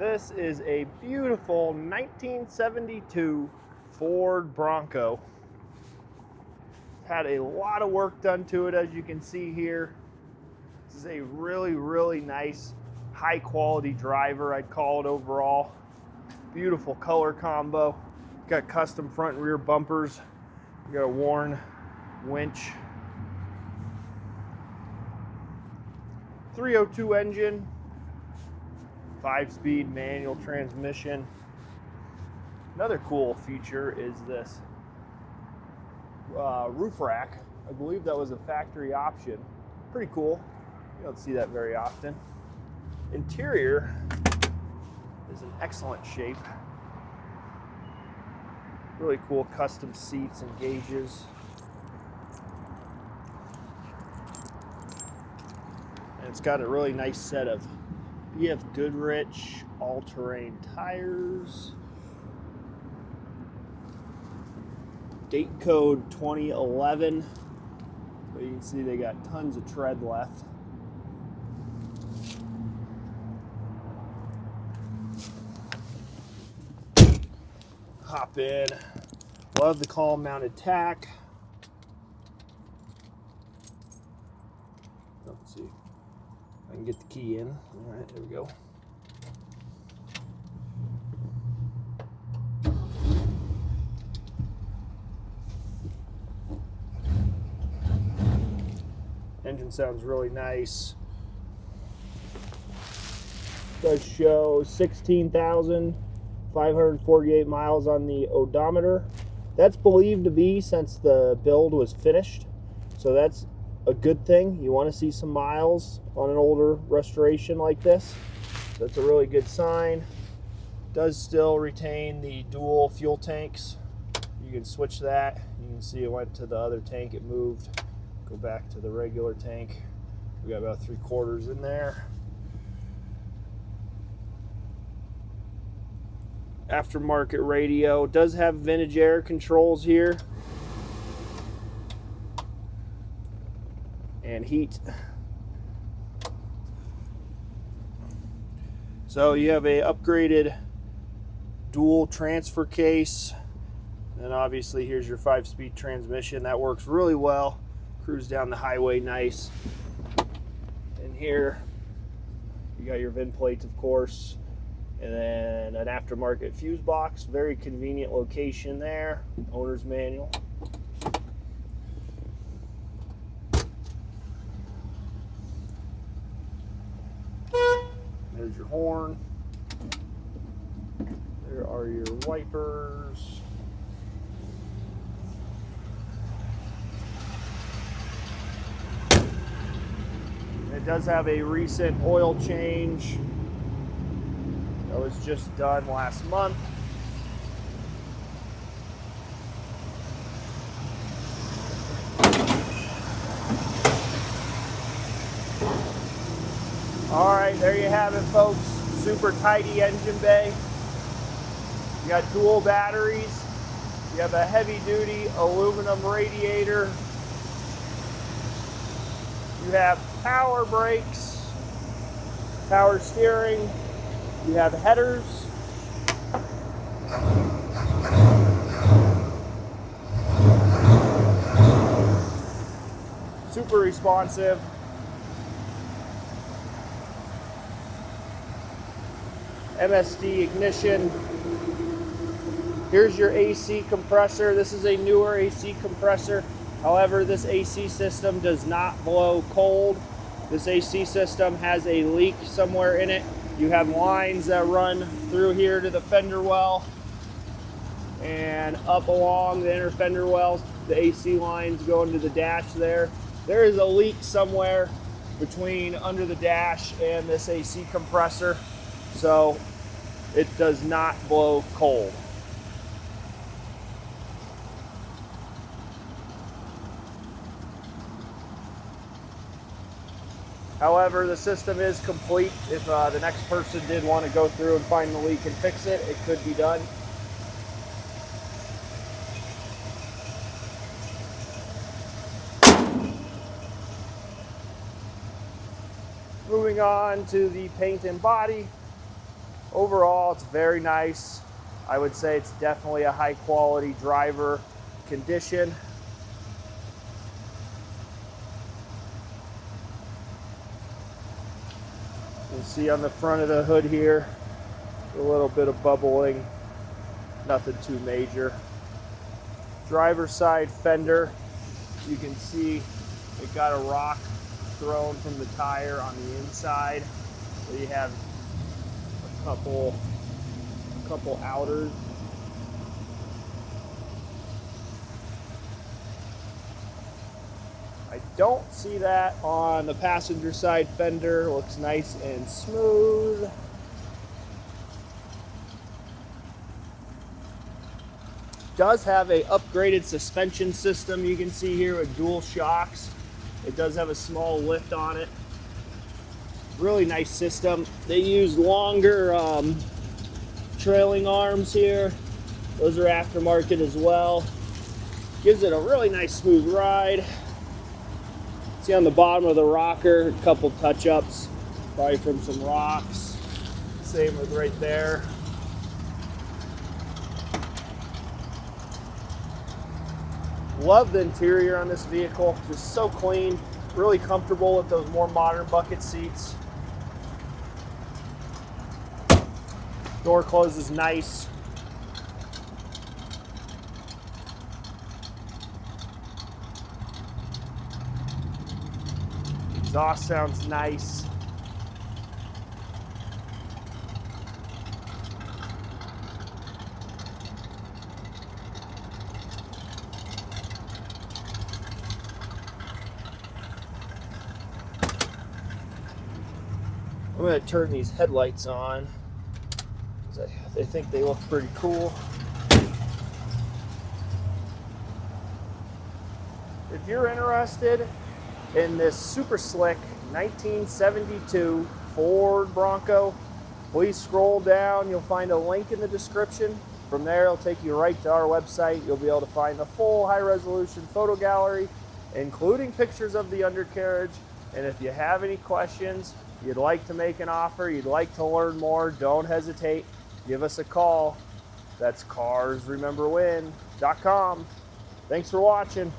This is a beautiful 1972 Ford Bronco. It's had a lot of work done to it, as you can see here. This is a really nice, high quality driver, I'd call it overall. Beautiful color combo. Got custom front and rear bumpers. You got a Warn winch. 302 engine. 5-speed manual transmission. Another cool feature is this roof rack. I believe that was a factory option. Pretty cool. You don't see that very often. Interior is in excellent shape. Really cool custom seats and gauges. And it's got a really nice set of BF Goodrich all-terrain tires. Date code 2011. So you can see they got tons of tread left. Hop in. Love the column mounted tach. Let's see. I can get the key in. All right, there we go. Engine sounds really nice. Does show 16,548 miles on the odometer. That's believed to be since the build was finished. So that's a good thing. You want to see some miles on an older restoration like this. So that's a really good sign. Does still retain the dual fuel tanks. You can switch that. You can see it went to the other tank, it moved. Go back to the regular tank. We got about 3/4 in there. Aftermarket radio. Does have vintage air controls here. And heat. So you have a upgraded dual transfer case, and obviously here's your 5-speed transmission. That works really well. Cruise down the highway nice. And here you got your VIN plates, of course, and then an aftermarket fuse box. Very convenient location there. Owner's manual. There's your horn. There are your wipers. It does have a recent oil change that was just done last month. All right, there you have it, folks. Super tidy engine bay. You got dual batteries. You have a heavy-duty aluminum radiator. You have power brakes, power steering. You have headers. Super responsive. MSD ignition. Here's your AC compressor. This is a newer AC compressor. However, this AC system does not blow cold. This AC system has a leak somewhere in it. You have lines that run through here to the fender well and up along the inner fender wells. The AC lines go into the dash there. There is a leak somewhere between under the dash and this AC compressor. So it does not blow cold. However, the system is complete. If the next person did want to go through and find the leak and fix it, it could be done. Moving on to the paint and body. Overall, it's very nice. I would say it's definitely a high quality driver condition. You'll see on the front of the hood here, a little bit of bubbling, nothing too major. Driver's side fender, you can see it got a rock thrown from the tire on the inside. So you have a couple outers. I don't see that on the passenger side fender. Looks nice and smooth. Does have a upgraded suspension system. You can see here with dual shocks. It does have a small lift on it. Really nice system. They use longer trailing arms here. Those are aftermarket as well. Gives it a really nice smooth ride. See on the bottom of the rocker, a couple touch-ups, probably from some rocks. Same with right there. Love the interior on this vehicle, just so clean, really comfortable with those more modern bucket seats. Door closes nice. Exhaust sounds nice. I'm going to turn these headlights on because I think they look pretty cool. If you're interested in this super slick 1972 Ford Bronco, please scroll down. You'll find a link in the description. From there, it'll take you right to our website. You'll be able to find the full high-resolution photo gallery, including pictures of the undercarriage. And if you have any questions, you'd like to make an offer, you'd like to learn more, don't hesitate. Give us a call. That's carsrememberwhen.com. Thanks for watching.